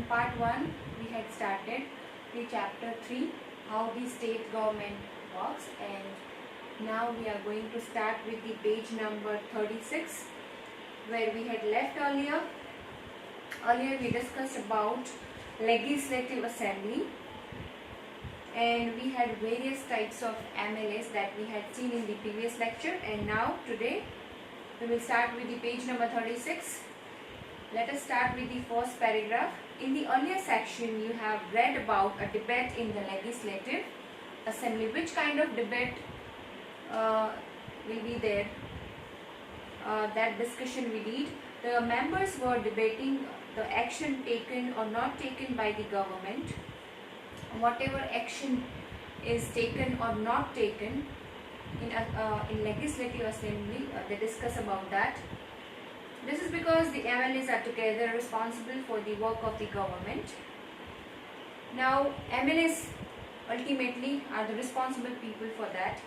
part 1 we had started the chapter 3, how the state government works, and now we are going to start with the page number 36 where we had left earlier. Earlier we discussed about legislative assembly and we had various types of MLAs that we had seen in the previous lecture, and now today we will start with the page number 36. Let us start with the first paragraph. In the earlier section you have read about a debate in the legislative assembly. Which kind of debate will be there? That discussion we did. The members were debating the action taken or not taken by the government. Whatever action is taken or not taken in legislative assembly, they discuss about that. This is because the MLAs are together responsible for the work of the government. Now MLAs ultimately are the responsible people for that.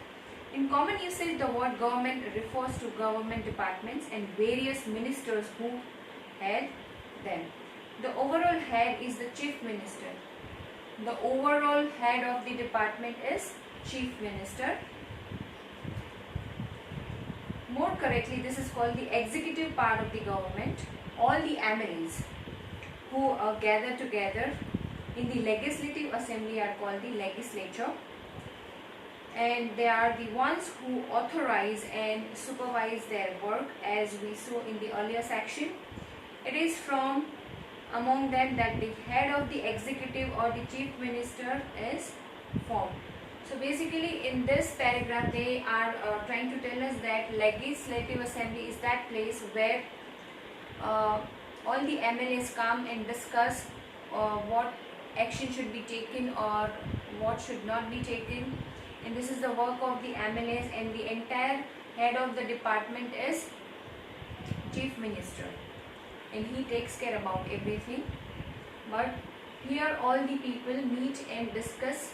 In common usage, the word government refers to government departments and various ministers who head them. The overall head is the chief minister. The overall head of the department is chief minister. More correctly, this is called the executive part of the government. All the MLAs who gather together in the legislative assembly are called the legislature, and they are the ones who authorize and supervise their work, as we saw in the earlier section. It is from among them that the head of the executive or the chief minister is formed. So basically in this paragraph they are trying to tell us that legislative assembly is that place where all the MLAs come and discuss what action should be taken or what should not be taken, and this is the work of the MLAs, and the entire head of the department is chief minister and he takes care about everything. But here all the people meet and discuss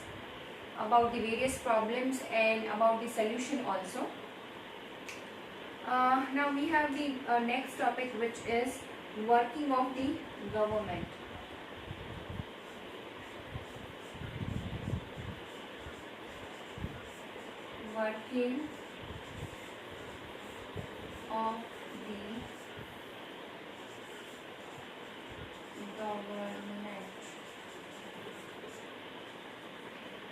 about the various problems and about the solution also. Now we have the next topic, which is working of the government. Working of the government.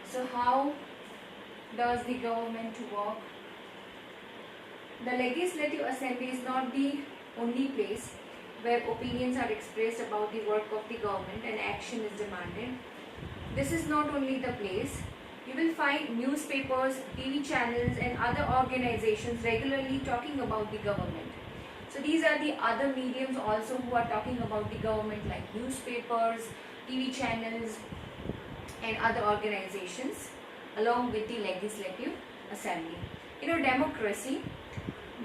So how does the government work? The legislative assembly is not the only place where opinions are expressed about the work of the government and action is demanded. This is not only the place. You will find newspapers, TV channels and other organizations regularly talking about the government. So these are the other mediums also who are talking about the government, like newspapers, TV channels and other organizations along with the legislative assembly. In a democracy,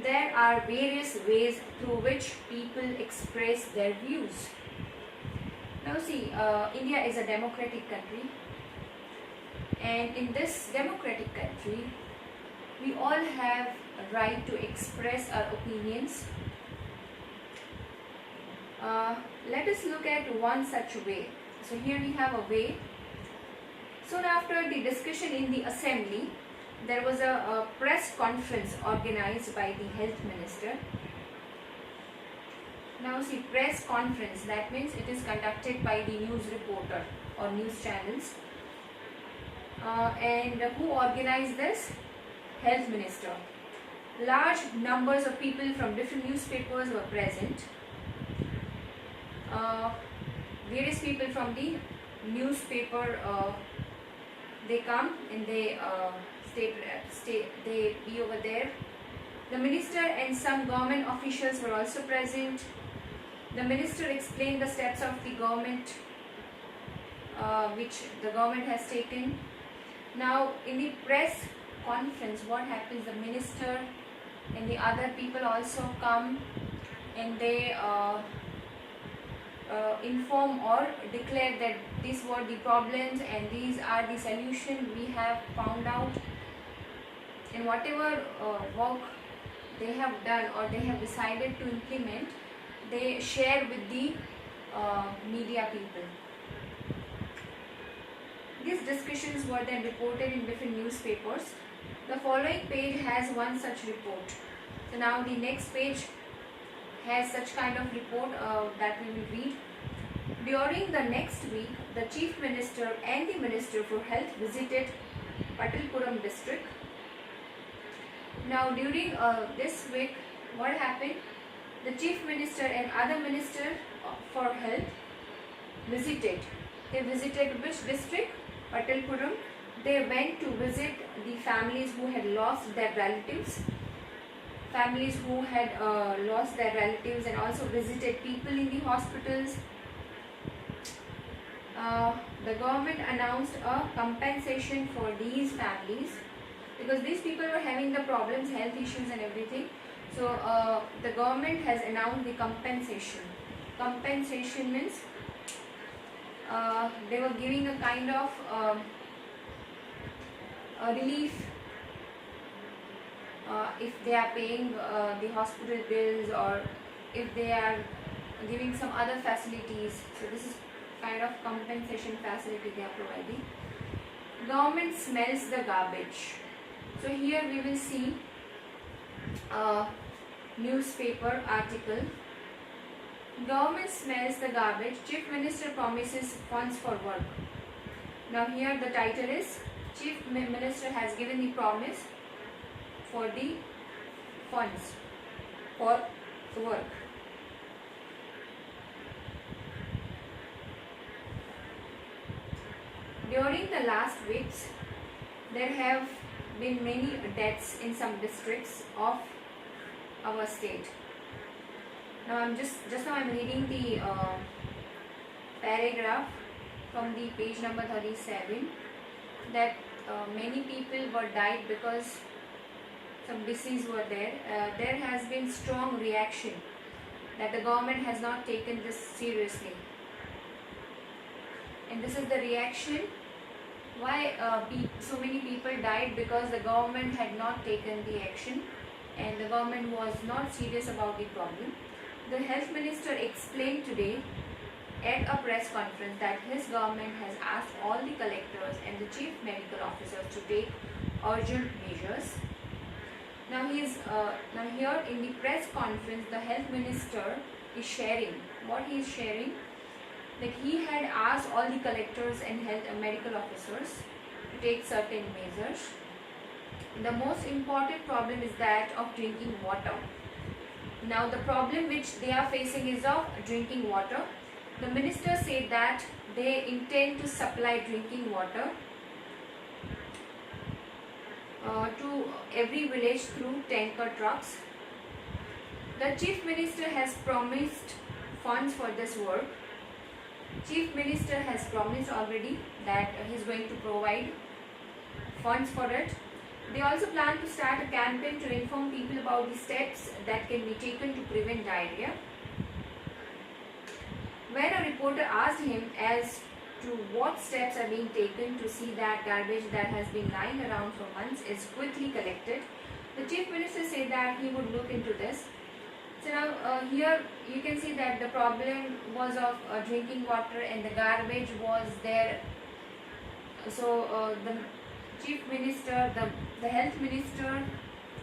there are various ways through which people express their views. Now see, India is a democratic country, and in this democratic country we all have a right to express our opinions. Let us look at one such way. So here we have a way. Soon after the discussion in the assembly, there was a press conference organized by the health minister. Now see, press conference, that means it is conducted by the news reporter or news channels. And who organized this? Health minister. Large numbers of people from different newspapers were present. Various people from the newspaper, they come and they they be over there. The minister and some government officials were also present. The minister explained the steps of the government which the government has taken. Now in the press conference, what happens? The minister and the other people also come and they inform or declare that these were the problems and these are the solutions we have found out, and whatever work they have done or they have decided to implement, they share with the media people. These discussions were then reported in different newspapers. The following page has one such report. So now the next page has such kind of report that we will read. During the next week, the Chief Minister and the Minister for Health visited Patalpuram district. Now during this week, what happened? The Chief Minister and other Minister for Health visited. They visited which district? Patalpuram. They went to visit the families who had lost their relatives. And also visited people in the hospitals. The government announced a compensation for these families because these people were having the problems, health issues and everything. So the government has announced the compensation. Compensation means they were giving a kind of a relief if they are paying the hospital bills or if they are giving some other facilities. So this is kind of compensation facility they are providing. Government smells the garbage. So here we will see a newspaper article. Government smells the garbage. Chief Minister promises funds for work. Now here the title is Chief Minister has given the promise for the funds for work. During the last weeks, there have been many deaths in some districts of our state. Now I'm just now I'm reading the paragraph from the page number 37 that many people were died because some disease were there. There has been strong reaction that the government has not taken this seriously, and this is the reaction why so many people died, because the government had not taken the action and the government was not serious about the problem. The health minister explained today at a press conference that his government has asked all the collectors and the chief medical officers to take urgent measures. Now here in the press conference, the health minister is sharing what he is sharing. Like he had asked all the collectors and health and medical officers to take certain measures. The most important problem is that of drinking water. Now the problem which they are facing is of drinking water. The minister said that they intend to supply drinking water to every village through tanker trucks. The chief minister has promised funds for this work. Chief Minister has promised already that he is going to provide funds for it. They also plan to start a campaign to inform people about the steps that can be taken to prevent diarrhea. When a reporter asked him as to what steps are being taken to see that garbage that has been lying around for months is quickly collected, the Chief Minister said that he would look into this. So now here you can see that the problem was of drinking water and the garbage was there. So the Chief Minister, the Health Minister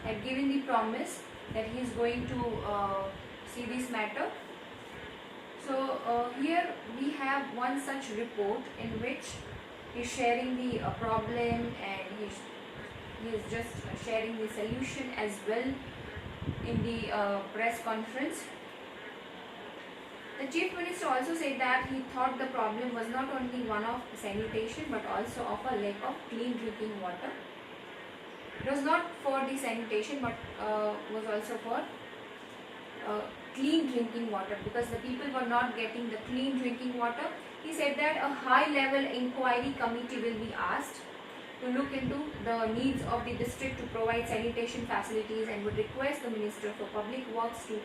had given the promise that he is going to see this matter. So here we have one such report in which he is sharing the problem, and he is just sharing the solution as well in the press conference. The Chief Minister also said that he thought the problem was not only one of sanitation but also of a lack of clean drinking water. It was not for the sanitation but was also for clean drinking water, because the people were not getting the clean drinking water. He said that a high level inquiry committee will be asked to look into the needs of the district to provide sanitation facilities, and would request the Minister for Public Works to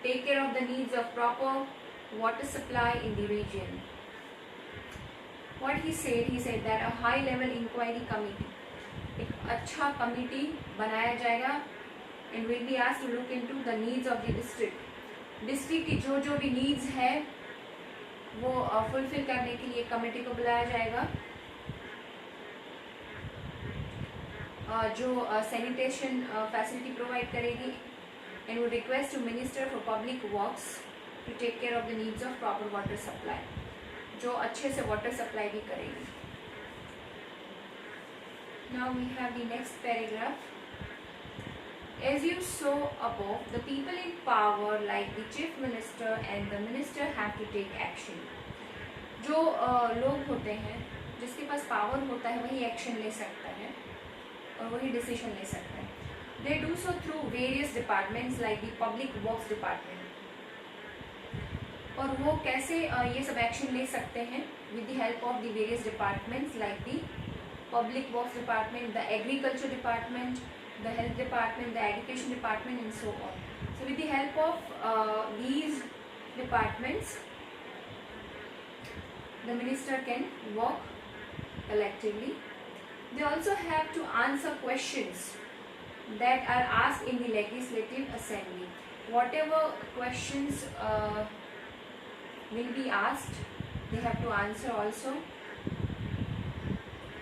take care of the needs of proper water supply in the region. What he said that a high level inquiry committee, एक अच्छा committee बनाया जाएगा and will be asked to look into the needs of the district. District की जो भी needs है वो fulfil करने के लिए कमेटी को बुलाया जाएगा, जो सैनिटेशन फैसिलिटी प्रोवाइड करेगी, एंड वो request to minister for public works to take care of the needs of proper water supply, जो अच्छे से वाटर सप्लाई भी करेगी. Now we have the next paragraph. As you saw above, the people in power like the chief minister and the minister have to take action. जो लोग होते हैं, जिसके पास पावर होता है, वही एक्शन ले सकता है और वही डिसीजन ले सकता है. They do so through various departments like the public works department. और वो कैसे ये सब एक्शन ले सकते हैं? With the help of the various departments like the public works department, the agriculture department, the health department, the education department, and so on. So with the help of these departments, the minister can work collectively. They also have to answer questions that are asked in the legislative assembly. Whatever questions will be asked, they have to answer also,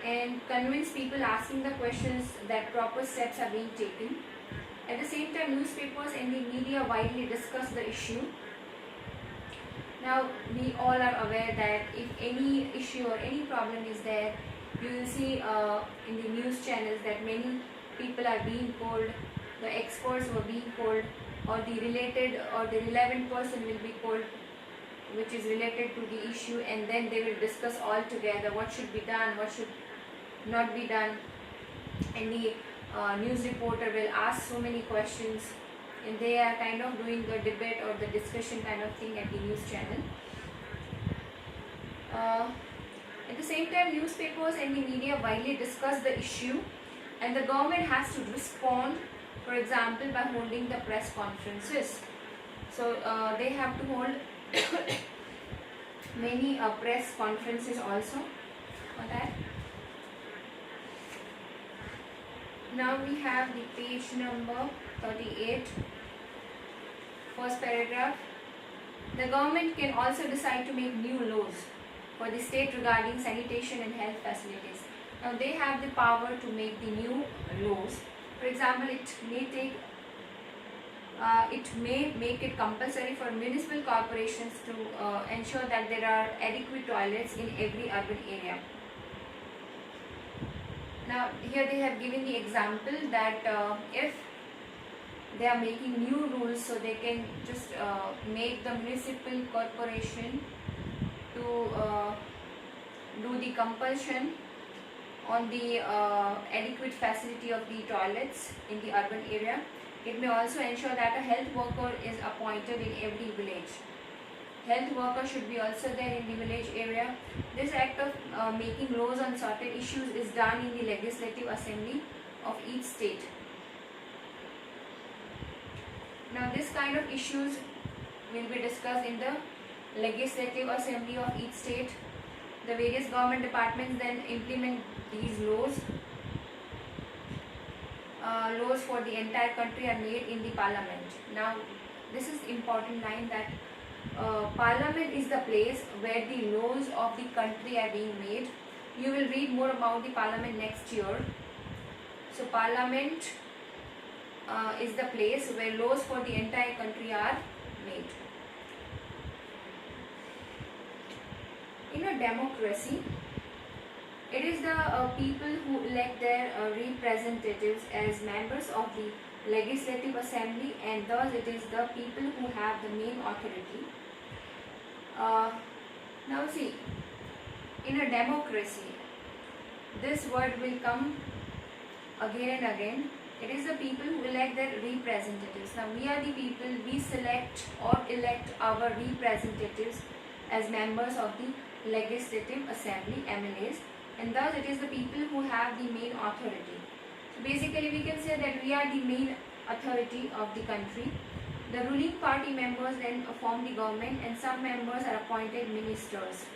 and convince people asking the questions that proper steps are being taken. At the same time, newspapers and the media widely discuss the issue. Now, we all are aware that if any issue or any problem is there, you will see in the news channels that many people are being called, the experts were being called, or the related or the relevant person will be called, which is related to the issue, and then they will discuss all together what should be done, what should not be done, and the news reporter will ask so many questions, and they are kind of doing the debate or the discussion kind of thing at the news channel. At the same time, newspapers and the media widely discuss the issue, and the government has to respond, for example, by holding the press conferences. So they have to hold many press conferences also for that. Now we have the page number 38, first paragraph. The government can also decide to make new laws for the state regarding sanitation and health facilities. Now they have the power to make the new laws. For example, it may make it compulsory for municipal corporations to ensure that there are adequate toilets in every urban area. Now here they have given the example that if they are making new rules, so they can just make the municipal corporation to do the compulsion on the adequate facility of the toilets in the urban area. It may also ensure that a health worker is appointed in every village. Health worker should be also there in the village area. This act of making laws on certain issues is done in the legislative assembly of each state. Now this kind of issues will be discussed in the legislative assembly of each state. The various government departments then implement these laws. Laws for the entire country are made in the parliament. Now this is important line that parliament is the place where the laws of the country are being made. You will read more about the parliament next year. So parliament is the place where laws for the entire country are made. In a democracy, it is the people who elect their representatives as members of the legislative assembly, and thus it is the people who have the main authority. Now see, in a democracy, this word will come again and again. It is the people who elect their representatives. Now we are the people, we select or elect our representatives as members of the legislative assembly, MLAs, and thus it is the people who have the main authority. So basically we can say that we are the main authority of the country. The ruling party members then form the government, and some members are appointed ministers.